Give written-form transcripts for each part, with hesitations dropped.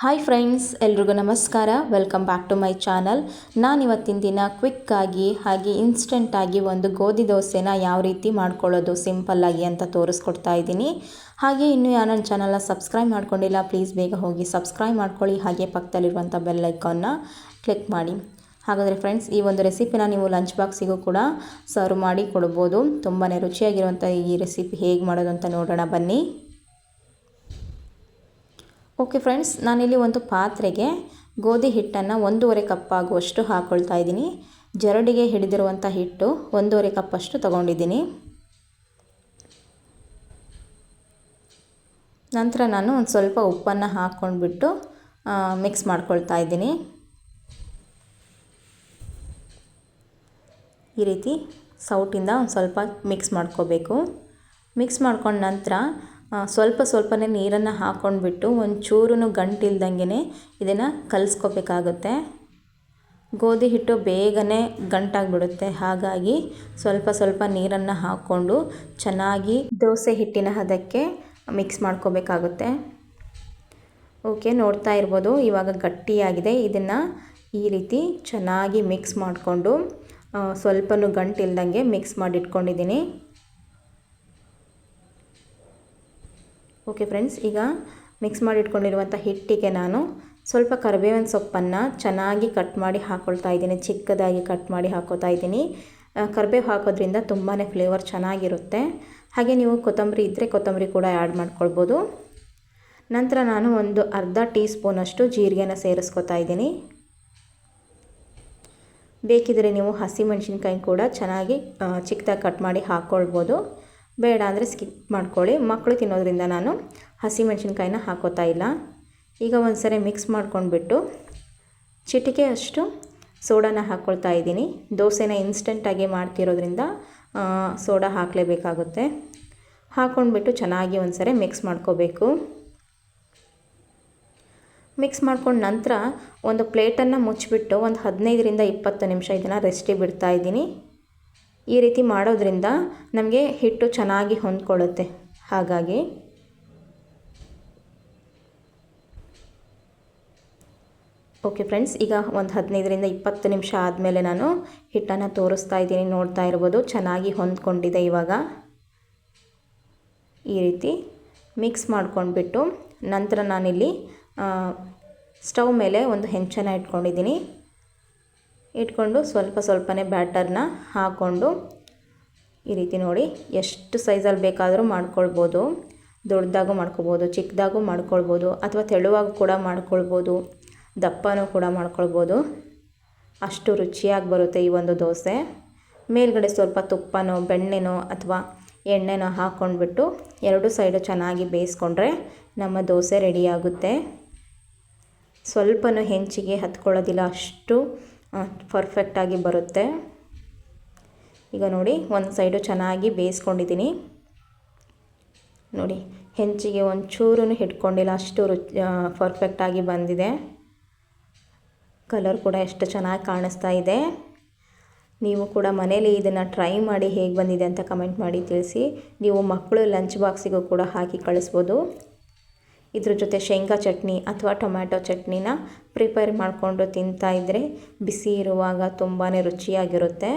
Hi friends, ಎಲ್ರಿಗೂ ನಮಸ್ಕಾರ. Welcome back to my channel. ನಾನಿವತ್ತಿನ ದಿನ ಕ್ವಿಕ್ಕಾಗಿ ಹಾಗೆ ಇನ್ಸ್ಟೆಂಟಾಗಿ ಒಂದು ಗೋಧಿ ದೋಸೆನ ಯಾವ ರೀತಿ ಮಾಡ್ಕೊಳ್ಳೋದು ಸಿಂಪಲ್ಲಾಗಿ ಅಂತ ತೋರಿಸ್ಕೊಡ್ತಾ ಇದ್ದೀನಿ. ಹಾಗೆ ಇನ್ನೂ ಯಾರು ನನ್ನ ಚಾನಲ್ನ ಸಬ್ಸ್ಕ್ರೈಬ್ ಮಾಡ್ಕೊಂಡಿಲ್ಲ, ಪ್ಲೀಸ್ ಬೇಗ ಹೋಗಿ ಸಬ್ಸ್ಕ್ರೈಬ್ ಮಾಡ್ಕೊಳ್ಳಿ. ಹಾಗೆ ಪಕ್ಕದಲ್ಲಿರುವಂಥ ಬೆಲ್ ಐಕಾನ್ನ ಕ್ಲಿಕ್ ಮಾಡಿ. ಹಾಗಾದರೆ ಫ್ರೆಂಡ್ಸ್, ಈ ಒಂದು ರೆಸಿಪಿನ ನೀವು ಲಂಚ್ ಬಾಕ್ಸಿಗೂ ಕೂಡ ಸರ್ವ್ ಮಾಡಿ ಕೊಡ್ಬೋದು. ತುಂಬಾ ರುಚಿಯಾಗಿರುವಂಥ ಈ ರೆಸಿಪಿ ಹೇಗೆ ಮಾಡೋದು ಅಂತ ನೋಡೋಣ ಬನ್ನಿ. ಓಕೆ ಫ್ರೆಂಡ್ಸ್, ನಾನಿಲ್ಲಿ ಒಂದು ಪಾತ್ರೆಗೆ ಗೋಧಿ ಹಿಟ್ಟನ್ನು 1.5 ಕಪ್ ಆಗುವಷ್ಟು ಹಾಕ್ಕೊಳ್ತಾ ಇದ್ದೀನಿ. ಜರಡಿಗೆ ಹಿಡಿದಿರುವಂಥ ಹಿಟ್ಟು 1.5 ಕಪ್ಪಷ್ಟು ತೊಗೊಂಡಿದ್ದೀನಿ. ನಂತರ ನಾನು ಒಂದು ಸ್ವಲ್ಪ ಉಪ್ಪನ್ನು ಹಾಕ್ಕೊಂಡ್ಬಿಟ್ಟು ಮಿಕ್ಸ್ ಮಾಡ್ಕೊಳ್ತಾ ಇದ್ದೀನಿ. ಈ ರೀತಿ ಸೌಟಿಂದ ಒಂದು ಸ್ವಲ್ಪ ಮಿಕ್ಸ್ ಮಾಡ್ಕೋಬೇಕು. ಮಿಕ್ಸ್ ಮಾಡ್ಕೊಂಡ ನಂತರ ಸ್ವಲ್ಪನೇ ನೀರನ್ನು ಹಾಕ್ಕೊಂಡ್ಬಿಟ್ಟು ಒಂಚೂರು ಗಂಟಿಲ್ದಂಗೆ ಇದನ್ನು ಕಲಿಸ್ಕೋಬೇಕಾಗುತ್ತೆ. ಗೋಧಿ ಹಿಟ್ಟು ಬೇಗನೆ ಗಂಟಾಗಿಬಿಡುತ್ತೆ. ಹಾಗಾಗಿ ಸ್ವಲ್ಪ ನೀರನ್ನು ಹಾಕ್ಕೊಂಡು ಚೆನ್ನಾಗಿ ದೋಸೆ ಹಿಟ್ಟಿನ ಹದಕ್ಕೆ ಮಿಕ್ಸ್ ಮಾಡ್ಕೋಬೇಕಾಗುತ್ತೆ. ಓಕೆ, ನೋಡ್ತಾ ಇರ್ಬೋದು ಇವಾಗ ಗಟ್ಟಿಯಾಗಿದೆ. ಇದನ್ನು ಈ ರೀತಿ ಚೆನ್ನಾಗಿ ಮಿಕ್ಸ್ ಮಾಡಿಕೊಂಡು ಸ್ವಲ್ಪನೂ ಗಂಟಿಲ್ದಂಗೆ ಮಿಕ್ಸ್ ಮಾಡಿಟ್ಕೊಂಡಿದ್ದೀನಿ. ಓಕೆ ಫ್ರೆಂಡ್ಸ್, ಈಗ ಮಿಕ್ಸ್ ಮಾಡಿಟ್ಕೊಂಡಿರುವಂಥ ಹಿಟ್ಟಿಗೆ ನಾನು ಸ್ವಲ್ಪ ಕರಿಬೇವಿನ ಸೊಪ್ಪನ್ನು ಚೆನ್ನಾಗಿ ಕಟ್ ಮಾಡಿ ಹಾಕ್ಕೊಳ್ತಾ ಇದ್ದೀನಿ. ಚಿಕ್ಕದಾಗಿ ಕಟ್ ಮಾಡಿ ಹಾಕ್ಕೊಳ್ತಾ ಇದ್ದೀನಿ. ಕರಿಬೇವು ಹಾಕೋದ್ರಿಂದ ತುಂಬಾ ಫ್ಲೇವರ್ ಚೆನ್ನಾಗಿರುತ್ತೆ. ಹಾಗೆ ನೀವು ಕೊತ್ತಂಬರಿ ಇದ್ದರೆ ಕೊತ್ತಂಬರಿ ಕೂಡ ಆ್ಯಡ್ ಮಾಡ್ಕೊಳ್ಬೋದು. ನಂತರ ನಾನು ಒಂದು ಅರ್ಧ ಟೀ ಸ್ಪೂನಷ್ಟು ಜೀರಿಗೆನ ಸೇರಿಸ್ಕೊತಾ ಇದ್ದೀನಿ. ಬೇಕಿದ್ದರೆ ನೀವು ಹಸಿಮೆಣಸಿನ್ಕಾಯಿ ಕೂಡ ಚೆನ್ನಾಗಿ ಚಿಕ್ಕದಾಗಿ ಕಟ್ ಮಾಡಿ ಹಾಕ್ಕೊಳ್ಬೋದು. ಬೇಡ ಅಂದರೆ ಸ್ಕಿಪ್ ಮಾಡ್ಕೊಳ್ಳಿ. ಮಕ್ಕಳು ತಿನ್ನೋದ್ರಿಂದ ನಾನು ಹಸಿಮೆಣಸಿನ್ಕಾಯಿನ ಹಾಕೋತಾ ಇಲ್ಲ. ಈಗ ಒಂದು ಸರಿ ಮಿಕ್ಸ್ ಮಾಡ್ಕೊಂಡ್ಬಿಟ್ಟು ಚಿಟಿಕೆ ಅಷ್ಟು ಸೋಡಾನ ಹಾಕ್ಕೊಳ್ತಾ ಇದ್ದೀನಿ. ದೋಸೆನ ಇನ್ಸ್ಟೆಂಟಾಗಿ ಮಾಡ್ತಿರೋದ್ರಿಂದ ಸೋಡಾ ಹಾಕಲೇಬೇಕಾಗುತ್ತೆ. ಹಾಕ್ಕೊಂಡ್ಬಿಟ್ಟು ಚೆನ್ನಾಗಿ ಒಂದು ಸರಿ ಮಿಕ್ಸ್ ಮಾಡ್ಕೋಬೇಕು. ಮಿಕ್ಸ್ ಮಾಡ್ಕೊಂಡು ನಂತರ ಒಂದು ಪ್ಲೇಟನ್ನು ಮುಚ್ಚಿಬಿಟ್ಟು ಒಂದು 15ರಿಂದ 20 ನಿಮಿಷ ಇದನ್ನು ರೆಸ್ಟಿಗೆ ಬಿಡ್ತಾ ಇದ್ದೀನಿ. ಈ ರೀತಿ ಮಾಡೋದ್ರಿಂದ ನಮಗೆ ಹಿಟ್ಟು ಚೆನ್ನಾಗಿ ಹೊಂದ್ಕೊಳ್ಳುತ್ತೆ. ಹಾಗಾಗಿ ಓಕೆ ಫ್ರೆಂಡ್ಸ್, ಈಗ ಒಂದು 15ರಿಂದ 20 ನಿಮಿಷ ಆದಮೇಲೆ ನಾನು ಹಿಟ್ಟನ್ನು ತೋರಿಸ್ತಾ ಇದ್ದೀನಿ. ನೋಡ್ತಾ ಇರ್ಬೋದು ಚೆನ್ನಾಗಿ ಹೊಂದ್ಕೊಂಡಿದೆ. ಇವಾಗ ಈ ರೀತಿ ಮಿಕ್ಸ್ ಮಾಡ್ಕೊಂಡ್ಬಿಟ್ಟು ನಂತರ ನಾನಿಲ್ಲಿ ಸ್ಟವ್ ಮೇಲೆ ಒಂದು ಹೆಂಚನ್ನು ಇಟ್ಕೊಂಡು ಸ್ವಲ್ಪನೇ ಬ್ಯಾಟರ್ನ ಹಾಕ್ಕೊಂಡು ಈ ರೀತಿ ನೋಡಿ ಎಷ್ಟು ಸೈಜಲ್ಲಿ ಬೇಕಾದರೂ ಮಾಡ್ಕೊಳ್ಬೋದು. ದೊಡ್ಡದಾಗೂ ಮಾಡ್ಕೊಳ್ಬೋದು, ಚಿಕ್ಕದಾಗೂ ಮಾಡ್ಕೊಳ್ಬೋದು, ಅಥವಾ ತೆಳುವಾಗಿ ಕೂಡ ಮಾಡ್ಕೊಳ್ಬೋದು, ದಪ್ಪನೂ ಕೂಡ ಮಾಡ್ಕೊಳ್ಬೋದು. ಅಷ್ಟು ರುಚಿಯಾಗಿ ಬರುತ್ತೆ ಈ ಒಂದು ದೋಸೆ. ಮೇಲ್ಗಡೆ ಸ್ವಲ್ಪ ತುಪ್ಪನೋ ಬೆಣ್ಣೆನೋ ಅಥವಾ ಎಣ್ಣೆನೋ ಹಾಕ್ಕೊಂಡ್ಬಿಟ್ಟು 2 ಸೈಡು ಚೆನ್ನಾಗಿ ಬೇಯಿಸ್ಕೊಂಡ್ರೆ ನಮ್ಮ ದೋಸೆ ರೆಡಿಯಾಗುತ್ತೆ. ಸ್ವಲ್ಪನೂ ಹೆಂಚಿಗೆ ಹತ್ಕೊಳ್ಳೋದಿಲ್ಲ, ಅಷ್ಟು ಪರ್ಫೆಕ್ಟಾಗಿ ಬರುತ್ತೆ. ಈಗ ನೋಡಿ ಒಂದು ಸೈಡು ಚೆನ್ನಾಗಿ ಬೇಯಿಸ್ಕೊಂಡಿದ್ದೀನಿ. ನೋಡಿ ಹೆಂಚಿಗೆ ಒಂಚೂರೂ ಹಿಡ್ಕೊಂಡಿಲ್ಲ, ಅಷ್ಟು ಪರ್ಫೆಕ್ಟಾಗಿ ಬಂದಿದೆ. ಕಲರ್ ಕೂಡ ಎಷ್ಟು ಚೆನ್ನಾಗಿ ಕಾಣಿಸ್ತಾ ಇದೆ. ನೀವು ಕೂಡ ಮನೇಲಿ ಇದನ್ನು ಟ್ರೈ ಮಾಡಿ ಹೇಗೆ ಬಂದಿದೆ ಅಂತ ಕಮೆಂಟ್ ಮಾಡಿ ತಿಳಿಸಿ. ನೀವು ಮಕ್ಕಳು ಲಂಚ್ ಬಾಕ್ಸಿಗೂ ಕೂಡ ಹಾಕಿ ಕಳಿಸ್ಬೋದು. ಇದ್ರ ಜೊತೆ ಶೇಂಗಾ ಚಟ್ನಿ ಅಥವಾ ಟೊಮ್ಯಾಟೊ ಚಟ್ನಿನ ಪ್ರಿಪೇರ್ ಮಾಡಿಕೊಂಡು ತಿಂತಾಯಿದ್ರೆ ಬಿಸಿ ಇರುವಾಗ ತುಂಬಾ ರುಚಿಯಾಗಿರುತ್ತೆ.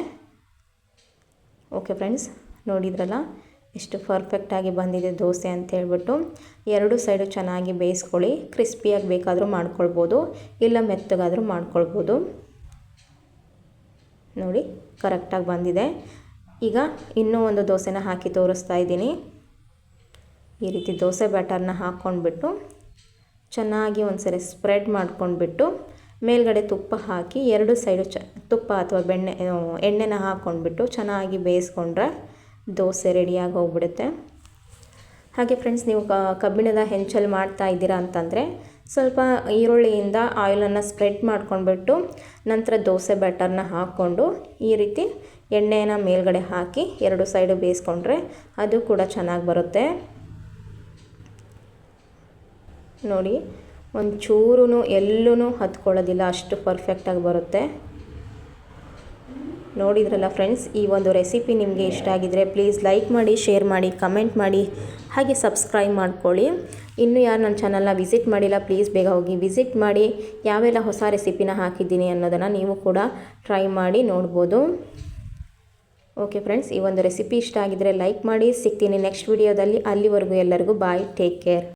ಓಕೆ ಫ್ರೆಂಡ್ಸ್, ನೋಡಿದ್ರಲ್ಲ ಎಷ್ಟು ಪರ್ಫೆಕ್ಟಾಗಿ ಬಂದಿದೆ ದೋಸೆ ಅಂತ ಹೇಳ್ಬಿಟ್ಟು. 2 ಸೈಡು ಚೆನ್ನಾಗಿ ಬೇಯಿಸ್ಕೊಳ್ಳಿ. ಕ್ರಿಸ್ಪಿಯಾಗಿ ಬೇಕಾದರೂ ಮಾಡ್ಕೊಳ್ಬೋದು, ಇಲ್ಲ ಮೆತ್ತಗಾದರೂ ಮಾಡ್ಕೊಳ್ಬೋದು. ನೋಡಿ ಕರೆಕ್ಟಾಗಿ ಬಂದಿದೆ. ಈಗ ಇನ್ನೂ ಒಂದು ದೋಸೆನ ಹಾಕಿ ತೋರಿಸ್ತಾ ಇದ್ದೀನಿ. ಈ ರೀತಿ ದೋಸೆ ಬ್ಯಾಟರ್ನ ಹಾಕ್ಕೊಂಡ್ಬಿಟ್ಟು ಚೆನ್ನಾಗಿ ಒಂದು ಸರಿ ಸ್ಪ್ರೆಡ್ ಮಾಡ್ಕೊಂಡ್ಬಿಟ್ಟು ಮೇಲ್ಗಡೆ ತುಪ್ಪ ಹಾಕಿ 2 ಸೈಡು ತುಪ್ಪ ಅಥವಾ ಎಣ್ಣೆನ ಹಾಕ್ಕೊಂಡ್ಬಿಟ್ಟು ಚೆನ್ನಾಗಿ ಬೇಯಿಸ್ಕೊಂಡ್ರೆ ದೋಸೆ ರೆಡಿಯಾಗಿ ಹೋಗ್ಬಿಡುತ್ತೆ. ಹಾಗೆ ಫ್ರೆಂಡ್ಸ್, ನೀವು ಕಬ್ಬಿಣದ ಹೆಂಚಲ್ಲಿ ಮಾಡ್ತಾ ಇದ್ದೀರಾ ಅಂತಂದರೆ ಸ್ವಲ್ಪ ಈರುಳ್ಳಿಯಿಂದ ಆಯಿಲನ್ನು ಸ್ಪ್ರೆಡ್ ಮಾಡ್ಕೊಂಡ್ಬಿಟ್ಟು ನಂತರ ದೋಸೆ ಬ್ಯಾಟರ್ನ ಹಾಕ್ಕೊಂಡು ಈ ರೀತಿ ಎಣ್ಣೆನ ಮೇಲ್ಗಡೆ ಹಾಕಿ 2 ಸೈಡು ಬೇಯಿಸ್ಕೊಂಡ್ರೆ ಅದು ಕೂಡ ಚೆನ್ನಾಗಿ ಬರುತ್ತೆ. ನೋಡಿ ಒಂಚೂರು ಎಲ್ಲೂ ಹತ್ಕೊಳ್ಳೋದಿಲ್ಲ, ಅಷ್ಟು ಪರ್ಫೆಕ್ಟಾಗಿ ಬರುತ್ತೆ. ನೋಡಿದ್ರಲ್ಲ ಫ್ರೆಂಡ್ಸ್, ಈ ಒಂದು ರೆಸಿಪಿ ನಿಮಗೆ ಇಷ್ಟ ಆಗಿದರೆ ಪ್ಲೀಸ್ ಲೈಕ್ ಮಾಡಿ, ಶೇರ್ ಮಾಡಿ, ಕಮೆಂಟ್ ಮಾಡಿ, ಹಾಗೆ ಸಬ್ಸ್ಕ್ರೈಬ್ ಮಾಡ್ಕೊಳ್ಳಿ. ಇನ್ನೂ ಯಾರು ನನ್ನ ಚಾನಲ್ನ ವಿಸಿಟ್ ಮಾಡಿಲ್ಲ ಪ್ಲೀಸ್ ಬೇಗ ಹೋಗಿ ವಿಸಿಟ್ ಮಾಡಿ. ಯಾವೆಲ್ಲ ಹೊಸ ರೆಸಿಪಿನ ಹಾಕಿದ್ದೀನಿ ಅನ್ನೋದನ್ನು ನೀವು ಕೂಡ ಟ್ರೈ ಮಾಡಿ ನೋಡ್ಬೋದು. ಓಕೆ ಫ್ರೆಂಡ್ಸ್, ಈ ಒಂದು ರೆಸಿಪಿ ಇಷ್ಟ ಆಗಿದರೆ ಲೈಕ್ ಮಾಡಿ. ಸಿಗ್ತೀನಿ ನೆಕ್ಸ್ಟ್ ವಿಡಿಯೋದಲ್ಲಿ. ಅಲ್ಲಿವರೆಗೂ ಎಲ್ಲರಿಗೂ ಬಾಯ್, ಟೇಕ್ ಕೇರ್.